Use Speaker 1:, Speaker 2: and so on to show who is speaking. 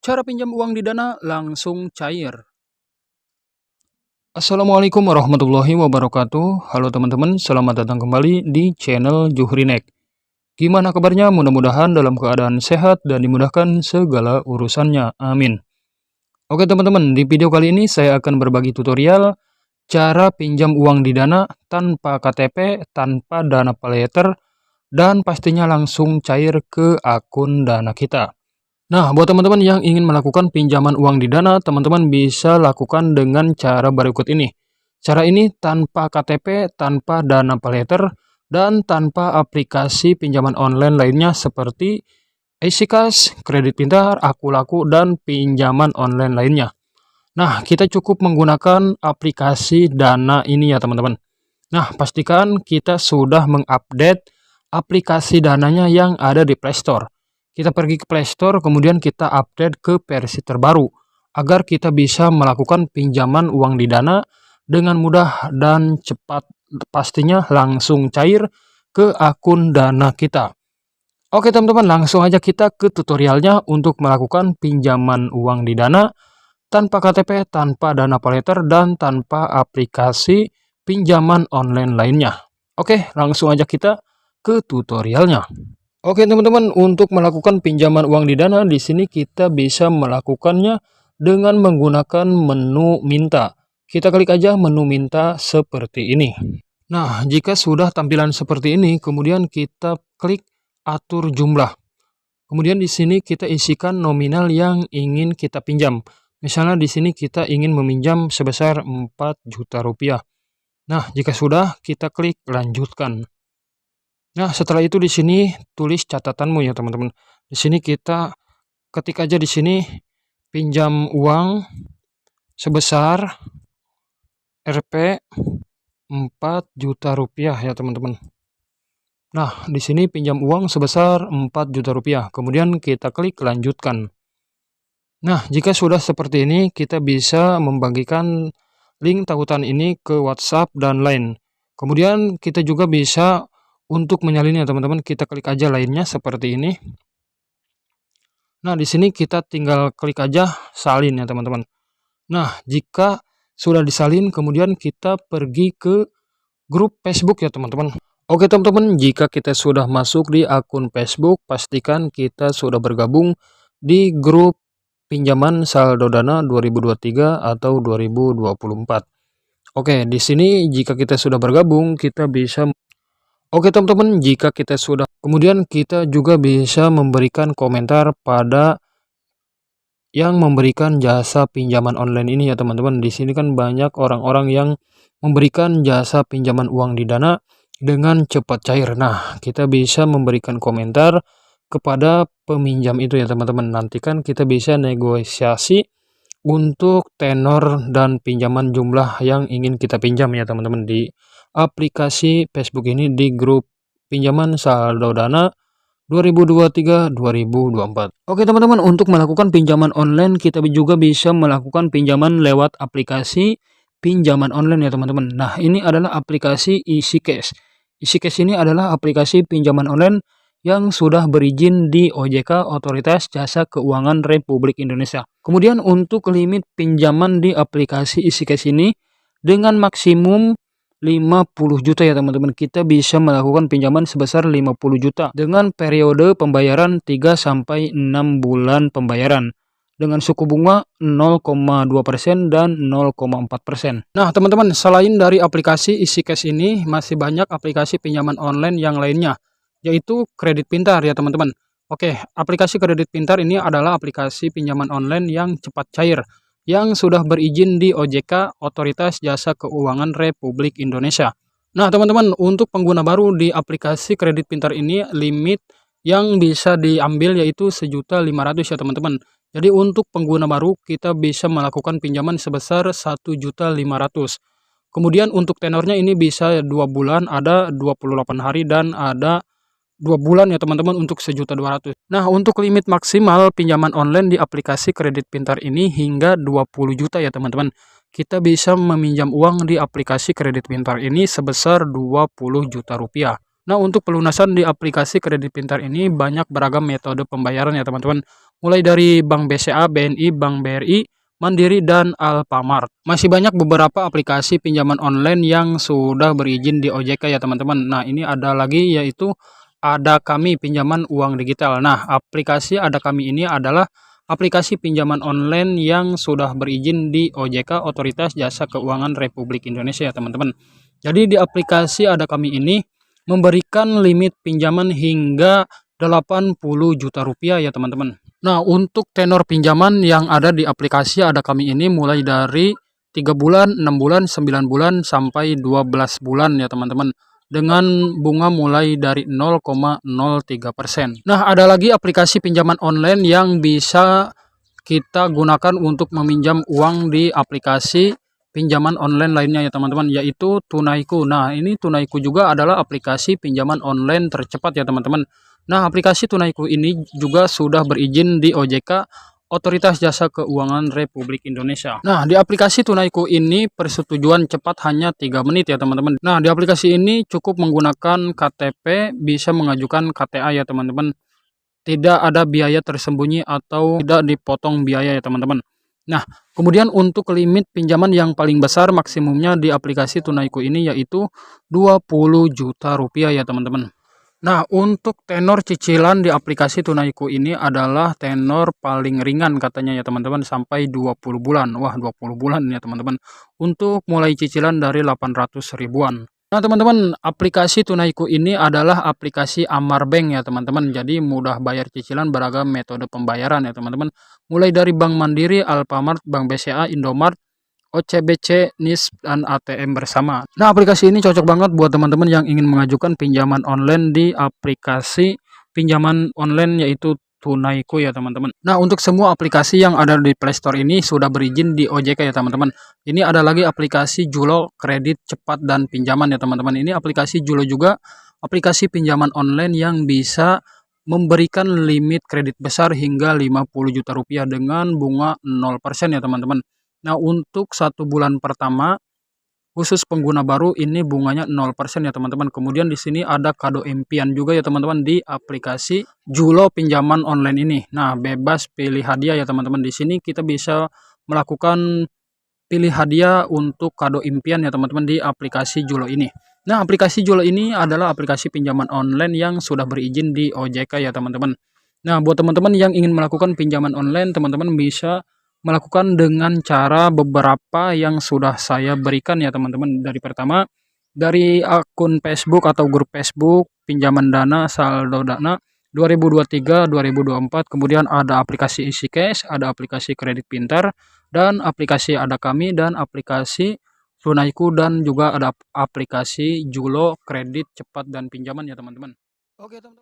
Speaker 1: Cara pinjam uang di Dana langsung cair. Assalamualaikum warahmatullahi wabarakatuh. Halo teman-teman, selamat datang kembali di channel Juhrinek. Gimana kabarnya? Mudah-mudahan dalam keadaan sehat dan dimudahkan segala urusannya. Amin. Oke teman-teman, di video kali ini saya akan berbagi tutorial cara pinjam uang di Dana tanpa KTP, tanpa dana paylater, dan pastinya langsung cair ke akun Dana kita. Nah, buat teman-teman yang ingin melakukan pinjaman uang di Dana, teman-teman bisa lakukan dengan cara berikut ini. Cara ini tanpa KTP, tanpa dana paylater, dan tanpa aplikasi pinjaman online lainnya seperti EasyCash, Kredit Pintar, Akulaku, dan pinjaman online lainnya. Nah, kita cukup menggunakan aplikasi Dana ini ya teman-teman. Nah, pastikan kita sudah mengupdate aplikasi Dananya yang ada di Play Store. Kita pergi ke Play Store, kemudian kita update ke versi terbaru, agar kita bisa melakukan pinjaman uang di Dana dengan mudah dan cepat, pastinya langsung cair ke akun Dana kita. Oke teman-teman, langsung aja kita ke tutorialnya untuk melakukan pinjaman uang di Dana tanpa KTP, tanpa dana paylater, dan tanpa aplikasi pinjaman online lainnya. Oke, langsung aja kita ke tutorialnya. Oke teman-teman, untuk melakukan pinjaman uang di Dana, di sini kita bisa melakukannya dengan menggunakan menu minta. Kita klik aja menu minta seperti ini. Nah, jika sudah tampilan seperti ini, kemudian kita klik atur jumlah. Kemudian di sini kita isikan nominal yang ingin kita pinjam. Misalnya di sini kita ingin meminjam sebesar 4 juta rupiah. Nah, jika sudah, kita klik lanjutkan. Nah, setelah itu di sini tulis catatanmu ya, teman-teman. Di sini kita ketik aja di sini pinjam uang sebesar Rp 4 juta rupiah ya, teman-teman. Nah, di sini pinjam uang sebesar 4 juta rupiah. Kemudian kita klik lanjutkan. Nah, jika sudah seperti ini, kita bisa membagikan link tautan ini ke WhatsApp dan Line. Kemudian kita juga bisa untuk menyalinnya teman-teman, kita klik aja lainnya seperti ini. Nah, di sini kita tinggal klik aja salin ya teman-teman. Nah, jika sudah disalin, kemudian kita pergi ke grup Facebook ya teman-teman. Oke teman-teman, jika kita sudah masuk di akun Facebook, pastikan kita sudah bergabung di grup pinjaman saldo Dana 2023 atau 2024. Oke, di sini jika kita sudah bergabung, kita bisa Oke teman-teman, jika kita sudah, kemudian kita juga bisa memberikan komentar pada yang memberikan jasa pinjaman online ini ya teman-teman. Di sini kan banyak orang-orang yang memberikan jasa pinjaman uang di Dana dengan cepat cair. Nah, kita bisa memberikan komentar kepada peminjam itu ya teman-teman. Nanti kan kita bisa negosiasi untuk tenor dan pinjaman jumlah yang ingin kita pinjam ya teman-teman di aplikasi Facebook ini, di grup pinjaman saldo Dana 2023-2024. Oke teman-teman, untuk melakukan pinjaman online kita juga bisa melakukan pinjaman lewat aplikasi pinjaman online ya teman-teman. Nah, ini adalah aplikasi EasyCash. EasyCash ini adalah aplikasi pinjaman online yang sudah berizin di OJK, Otoritas Jasa Keuangan Republik Indonesia. Kemudian untuk limit pinjaman di aplikasi EasyCash ini dengan maksimum 50 juta ya teman-teman. Kita bisa melakukan pinjaman sebesar 50 juta dengan periode pembayaran 3-6 bulan pembayaran dengan suku bunga 0,2% dan 0,4%. Nah teman-teman, selain dari aplikasi EasyCash ini, masih banyak aplikasi pinjaman online yang lainnya, yaitu Kredit Pintar ya teman-teman. Oke, aplikasi Kredit Pintar ini adalah aplikasi pinjaman online yang cepat cair, yang sudah berizin di OJK, Otoritas Jasa Keuangan Republik Indonesia. Nah teman-teman, untuk pengguna baru di aplikasi Kredit Pintar ini, limit yang bisa diambil yaitu 1.500.000 ya teman-teman. Jadi untuk pengguna baru kita bisa melakukan pinjaman sebesar 1.500.000. Kemudian untuk tenornya ini bisa 2 bulan, ada 28 hari, dan ada 2 bulan ya teman-teman untuk 1.200.000. Nah, untuk limit maksimal pinjaman online di aplikasi Kredit Pintar ini hingga 20 juta ya teman-teman. Kita bisa meminjam uang di aplikasi Kredit Pintar ini sebesar 20 juta rupiah. Nah, untuk pelunasan di aplikasi Kredit Pintar ini banyak beragam metode pembayaran ya teman-teman. mulai dari Bank BCA, BNI, Bank BRI, Mandiri, dan Alfamart. Masih banyak beberapa aplikasi pinjaman online yang sudah berizin di OJK ya teman-teman. Nah, ini ada lagi yaitu Ada Kami Pinjaman Uang Digital. Nah, aplikasi Ada Kami ini adalah aplikasi pinjaman online yang sudah berizin di OJK, Otoritas Jasa Keuangan Republik Indonesia ya teman-teman. Jadi di aplikasi Ada Kami ini memberikan limit pinjaman hingga 80 juta rupiah ya teman-teman. Nah, untuk tenor pinjaman yang ada di aplikasi Ada Kami ini mulai dari 3 bulan, 6 bulan, 9 bulan, sampai 12 bulan ya teman-teman. Dengan bunga mulai dari 0,03%. Nah, ada lagi aplikasi pinjaman online yang bisa kita gunakan untuk meminjam uang di aplikasi pinjaman online lainnya ya teman-teman, yaitu Tunaiku. Nah, ini Tunaiku juga adalah aplikasi pinjaman online tercepat ya teman-teman. Nah, aplikasi Tunaiku ini juga sudah berizin di OJK, Otoritas Jasa Keuangan Republik Indonesia. Nah, di aplikasi Tunaiku ini persetujuan cepat hanya 3 menit ya teman-teman. Nah, di aplikasi ini cukup menggunakan KTP, bisa mengajukan KTA ya teman-teman. Tidak ada biaya tersembunyi atau tidak dipotong biaya ya teman-teman. Nah, kemudian untuk limit pinjaman yang paling besar maksimumnya di aplikasi Tunaiku ini yaitu 20 juta rupiah ya teman-teman. Nah, untuk tenor cicilan di aplikasi Tunaiku ini adalah tenor paling ringan katanya ya teman-teman, sampai 20 bulan. Wah, 20 bulan ya teman-teman. Untuk mulai cicilan dari 800 ribuan. Nah, teman-teman, aplikasi Tunaiku ini adalah aplikasi Amarbank ya teman-teman. Jadi mudah bayar cicilan beragam metode pembayaran ya teman-teman. Mulai dari Bank Mandiri, Alfamart, Bank BCA, Indomart, OCBC, NIS, dan ATM bersama. Nah, aplikasi ini cocok banget buat teman-teman yang ingin mengajukan pinjaman online di aplikasi pinjaman online yaitu Tunaiku ya teman-teman. Nah, untuk semua aplikasi yang ada di Play Store ini sudah berizin di OJK ya teman-teman. Ini ada lagi aplikasi Julo kredit cepat dan pinjaman ya teman-teman. Ini aplikasi Julo juga aplikasi pinjaman online yang bisa memberikan limit kredit besar hingga 50 juta rupiah dengan bunga 0% ya teman-teman. Nah, untuk 1 bulan pertama khusus pengguna baru ini bunganya 0% ya teman-teman. Kemudian di sini ada kado impian juga ya teman-teman di aplikasi Julo pinjaman online ini. Nah, bebas pilih hadiah ya teman-teman. Di sini kita bisa melakukan pilih hadiah untuk kado impian ya teman-teman di aplikasi Julo ini. Nah, aplikasi Julo ini adalah aplikasi pinjaman online yang sudah berizin di OJK ya teman-teman. Nah, buat teman-teman yang ingin melakukan pinjaman online, teman-teman bisa melakukan dengan cara beberapa yang sudah saya berikan ya teman-teman. Dari pertama, dari akun Facebook atau grup Facebook pinjaman dana saldo dana 2023-2024, kemudian ada aplikasi Isi Cash, ada aplikasi Kredit Pintar, dan aplikasi Ada Kami, dan aplikasi Tunaiku, dan juga ada aplikasi Julo kredit cepat dan pinjaman ya teman-teman. Oke teman-teman.